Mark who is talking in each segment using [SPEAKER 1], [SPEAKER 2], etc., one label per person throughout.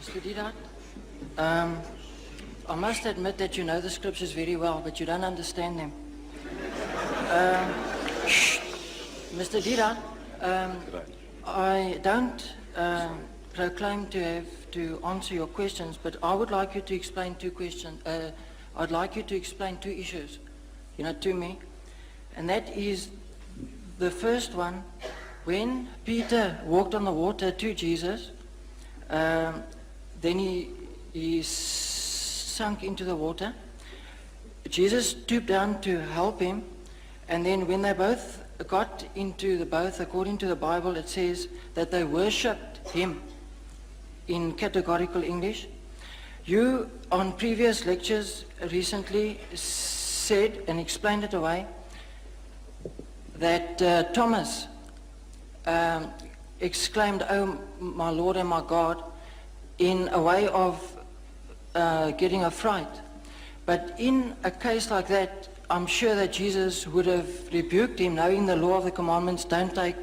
[SPEAKER 1] Mr. Deedat, I must admit that you know the scriptures very well, but you don't understand them. Mr. Deedat, I don't proclaim to have to answer your questions, but I would like you to explain two questions. I'd like you to explain two issues, to me. And that is the first one, when Peter walked on the water to Jesus, then he sunk into the water. Jesus stooped down to help him, and then when they both got into the boat, according to the Bible, it says that they worshipped him in categorical English. You, on previous lectures recently, said and explained it away that Thomas exclaimed, "Oh, my Lord and my God," in a way of getting a fright. But in a case like that, I'm sure that Jesus would have rebuked him, knowing the law of the commandments, don't take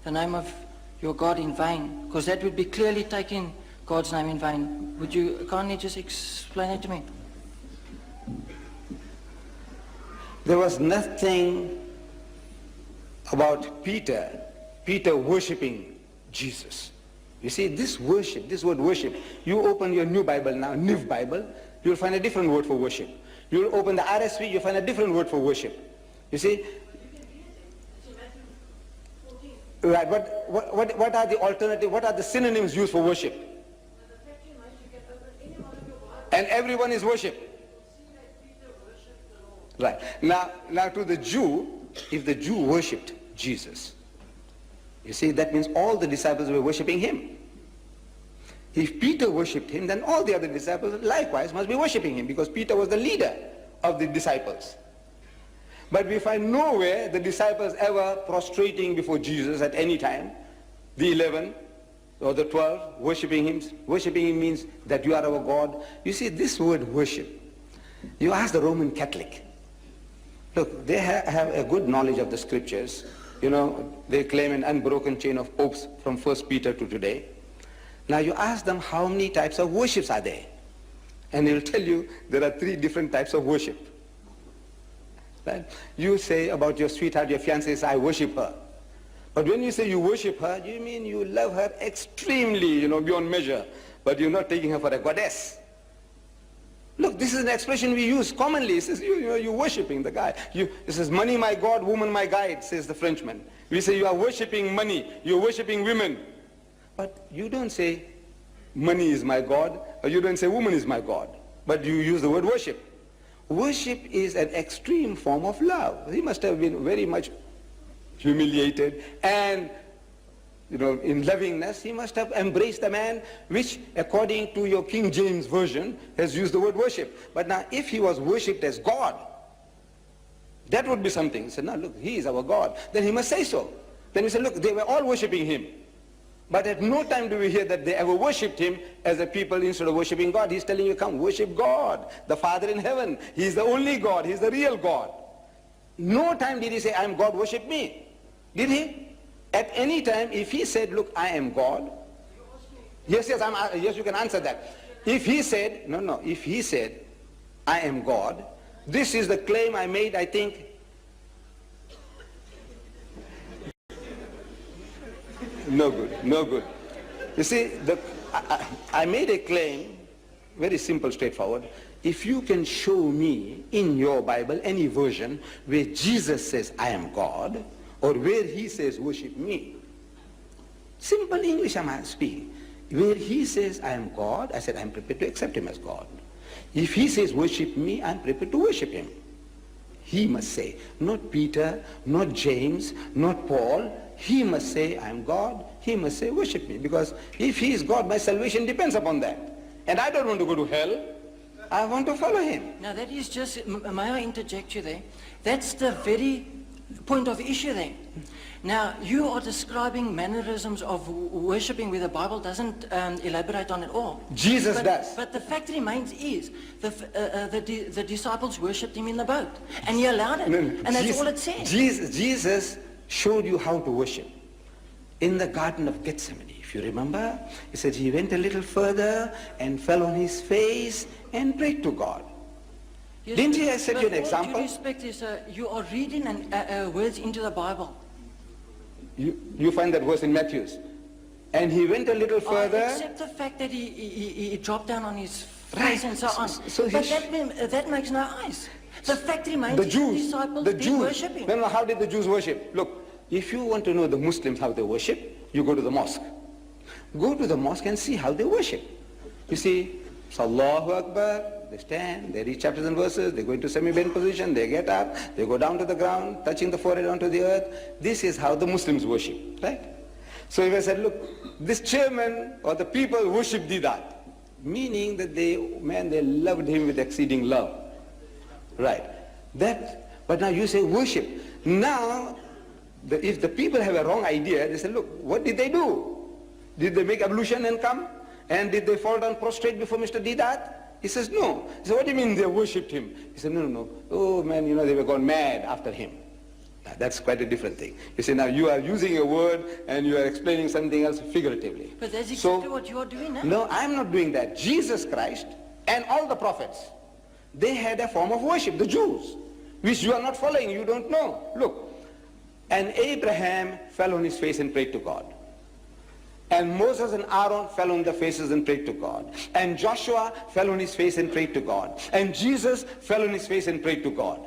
[SPEAKER 1] the name of your God in vain, because that would be clearly taking God's name in vain. Would you kindly just explain it to me?
[SPEAKER 2] There was nothing about Peter worshipping Jesus. You see, this worship, this word worship, you open your new Bible now, New Bible, you'll find a different word for worship. You'll open the RSV, you'll find a different word for worship. You see? Right, but what are the alternative, what are the synonyms used for worship? And everyone is worship. Right. Now to the Jew, if the Jew worshipped Jesus, you see, that means all the disciples were worshipping him. If Peter worshipped him, then all the other disciples likewise must be worshipping him, because Peter was the leader of the disciples. But we find nowhere the disciples ever prostrating before Jesus at any time. The 11 or the 12 worshipping him. Worshipping him means that you are our God. You see, this word worship, you ask the Roman Catholic. Look, they have a good knowledge of the scriptures. They claim an unbroken chain of popes from 1 Peter to today. Now you ask them how many types of worships are there. And they'll tell you there are 3 different types of worship. Right? You say about your sweetheart, your fiancée, I worship her. But when you say you worship her, you mean you love her extremely, beyond measure. But you're not taking her for a goddess. Look, this is an expression we use commonly. It says, you're worshipping the guy. It says, money my God, woman my guide, says the Frenchman. We say you are worshipping money, you're worshipping women. But you don't say, money is my God, or you don't say, woman is my God. But you use the word worship. Worship is an extreme form of love. He must have been very much humiliated, and in lovingness, he must have embraced a man which, according to your King James Version, has used the word worship. But now, if he was worshipped as God, that would be something. He said, no, look, he is our God. Then he must say so. Then we say, look, they were all worshipping him. But at no time do we hear that they ever worshipped him as a people instead of worshipping God. He's telling you, come, worship God, the Father in heaven. He's the only God. He's the real God. No time did he say, I am God, worship me. Did he? At any time, if he said, look, I am God. Yes, you can answer that. If he said, if he said, I am God, this is the claim I made, I think, no good. You see, I made a claim, very simple, straightforward. If you can show me in your Bible any version where Jesus says, I am God, or where he says, worship me. Simple English I'm speaking. Where he says, I am God, I said, I'm prepared to accept him as God. If he says, worship me, I'm prepared to worship him. He must say, not Peter, not James, not Paul. He must say, I am God. He must say, worship me. Because if he is God, my salvation depends upon that. And I don't want to go to hell. I want to follow him.
[SPEAKER 1] Now that is just, may I interject you there? That's the very point of issue there. Now, you are describing mannerisms of worshipping where the Bible doesn't elaborate on it all.
[SPEAKER 2] Jesus does.
[SPEAKER 1] But the fact remains is the disciples worshipped him in the boat. And he allowed it. And that's all it says.
[SPEAKER 2] Jesus showed you how to worship. in the Garden of Gethsemane. If you remember, it said he went a little further and fell on his face and prayed to God.
[SPEAKER 1] Yes,
[SPEAKER 2] Didn't he set you an
[SPEAKER 1] but
[SPEAKER 2] example?
[SPEAKER 1] all due respect is, you are reading words into the Bible.
[SPEAKER 2] You find that verse in Matthew's. And he went a little further.
[SPEAKER 1] Except the fact that he dropped down on his face
[SPEAKER 2] Right.
[SPEAKER 1] and so on.
[SPEAKER 2] So
[SPEAKER 1] but
[SPEAKER 2] he-
[SPEAKER 1] that makes no eyes. The fact remains
[SPEAKER 2] The
[SPEAKER 1] his
[SPEAKER 2] Jews,
[SPEAKER 1] disciples
[SPEAKER 2] the
[SPEAKER 1] did
[SPEAKER 2] Jews.
[SPEAKER 1] worship him.
[SPEAKER 2] No, how did the Jews worship? Look, if you want to know the Muslims how they worship, you go to the mosque. Go to the mosque and see how they worship. You see, Allahu Akbar, they stand, they read chapters and verses, they go into semi-bend position, they get up, they go down to the ground, touching the forehead onto the earth. This is how the Muslims worship, right? So if I said, look, this chairman or the people worship deedat, meaning that they loved him with exceeding love. Right. But now you say worship. Now, if the people have a wrong idea, they say, look, what did they do? Did they make ablution and come? And did they fall down prostrate before Mr. Deedat? He says, no. He said, what do you mean they worshipped him? He said, no. Oh man, they were gone mad after him. Now, that's quite a different thing. You see, now you are using a word and you are explaining something else figuratively.
[SPEAKER 1] But that's exactly what you are doing now.
[SPEAKER 2] No, I'm not doing that. Jesus Christ and all the prophets, they had a form of worship, the Jews, which you are not following, you don't know. Look, and Abraham fell on his face and prayed to God. And Moses and Aaron fell on their faces and prayed to God. And Joshua fell on his face and prayed to God. And Jesus fell on his face and prayed to God.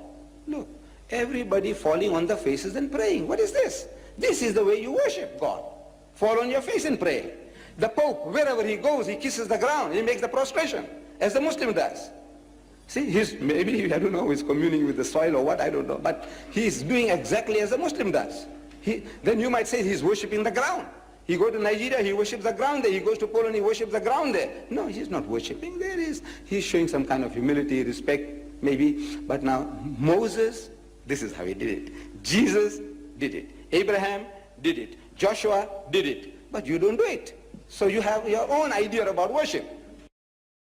[SPEAKER 2] Look, everybody falling on their faces and praying. What is this? This is the way you worship God. Fall on your face and pray. The Pope, wherever he goes, he kisses the ground. He makes the prostration, as the Muslim does. See, maybe, I don't know, he's communing with the soil or what, I don't know. But he's doing exactly as a Muslim does. Then you might say he's worshipping the ground. He goes to Nigeria, he worships the ground there. He goes to Poland, he worships the ground there. No, he's not worshipping. He's showing some kind of humility, respect, maybe. But now, Moses, this is how he did it. Jesus did it. Abraham did it. Joshua did it. But you don't do it. So you have your own idea about worship.